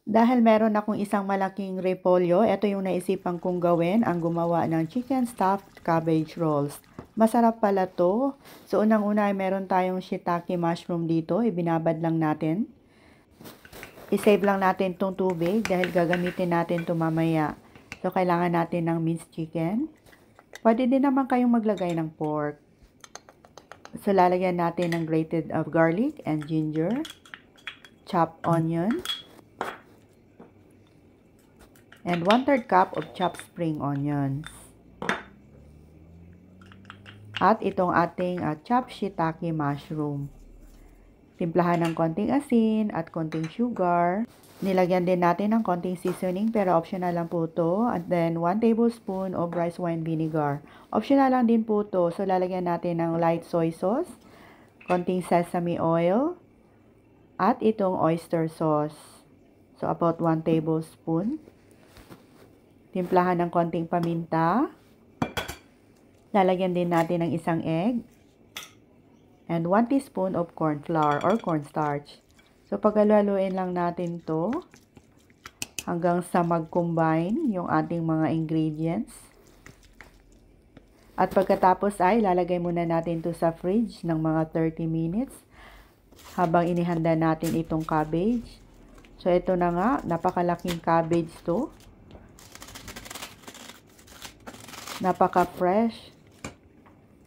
Dahil meron akong isang malaking repolyo, ito yung naisipan kong gawin, ang gumawa ng chicken stuffed cabbage rolls. Masarap pala to. So unang-una ay meron tayong shiitake mushroom dito, ibinabad lang natin. I-save lang natin tong tubig dahil gagamitin natin to mamaya. So kailangan natin ng minced chicken. Pwede din naman kayong maglagay ng pork. So lalagyan natin ng grated garlic and ginger, chopped onion, and 1/3 cup of chopped spring onions. At itong ating chopped shiitake mushroom. Timplahan ng konting asin at konting sugar. Nilagyan din natin ng konting seasoning pero optional lang po to. At then 1 tablespoon of rice wine vinegar. Optional lang din po to. So lalagyan natin ng light soy sauce, konting sesame oil, at itong oyster sauce. So about 1 tablespoon. Timplahan ng konting paminta. Lalagyan din natin ng isang egg. And 1 teaspoon of corn flour or cornstarch. So paghaluin lang natin to hanggang sa mag-combine yung ating mga ingredients. At pagkatapos ay lalagay muna natin to sa fridge ng mga 30 minutes habang inihanda natin itong cabbage. So ito na nga, napakalaking cabbage to. Napaka-fresh.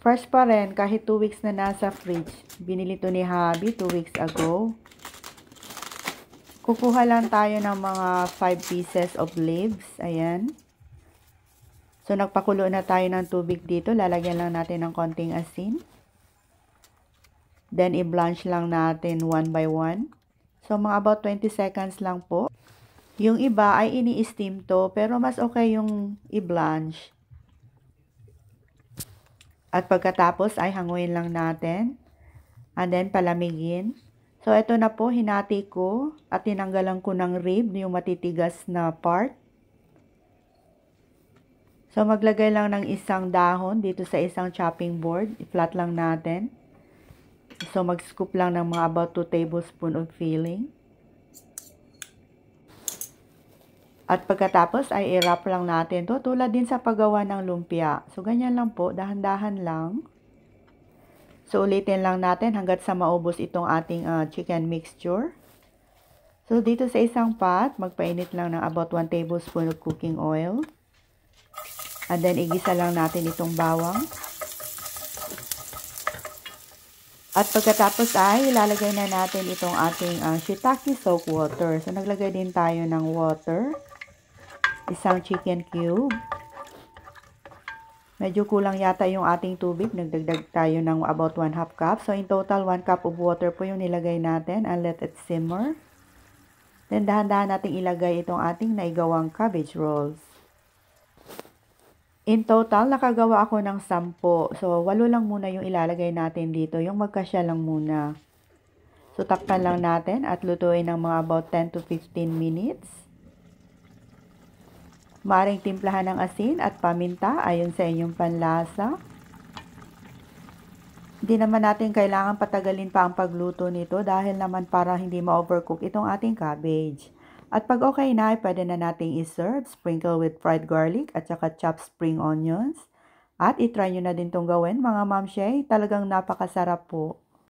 Fresh pa rin kahit 2 weeks na nasa fridge. Binili to ni Hubby 2 weeks ago. Kukuha lang tayo ng mga 5 pieces of leaves. Ayan. So nagpakulo na tayo ng tubig dito. Lalagyan lang natin ng konting asin. Then i-blanch lang natin one by one. So mga about 20 seconds lang po. Yung iba ay ini-steam to pero mas okay yung i-blanch. At pagkatapos ay hanguin lang natin. And then palamigin. So ito na po, hinati ko at tinanggalan ko ng rib, yung matitigas na part. So maglagay lang ng isang dahon dito sa isang chopping board. I-flat lang natin. So mag-scoop lang ng mga about 2 tablespoon of filling. At pagkatapos ay i-wrap lang natin to tulad din sa paggawa ng lumpia. So ganyan lang po, dahan-dahan lang. So ulitin lang natin hanggat sa maubos itong ating chicken mixture. So dito sa isang pot, magpainit lang ng about 1 tablespoon of cooking oil. And then igisa lang natin itong bawang. At pagkatapos ay ilalagay na natin itong ating shiitake soak water. So naglagay din tayo ng water. Isang chicken cube. Medyo kulang yata yung ating tubig. Nagdagdag tayo ng about 1/2 cup. So in total 1 cup of water po yung nilagay natin and let it simmer. Then dahan-dahan nating ilagay itong ating naigawang cabbage rolls. In total nakagawa ako ng 10. So 8 lang muna yung ilalagay natin dito. Yung magkasya lang muna. So takpan lang natin at lutuin ng mga about 10 to 15 minutes. Maaring timplahan ng asin at paminta ayon sa inyong panlasa. Hindi naman natin kailangan patagalin pa ang pagluto nito dahil naman para hindi ma-overcook itong ating cabbage. At pag okay na, pwede na nating i-serve, sprinkle with fried garlic at saka chopped spring onions. At itry nyo na din itong gawin mga mamshay, talagang napakasarap po.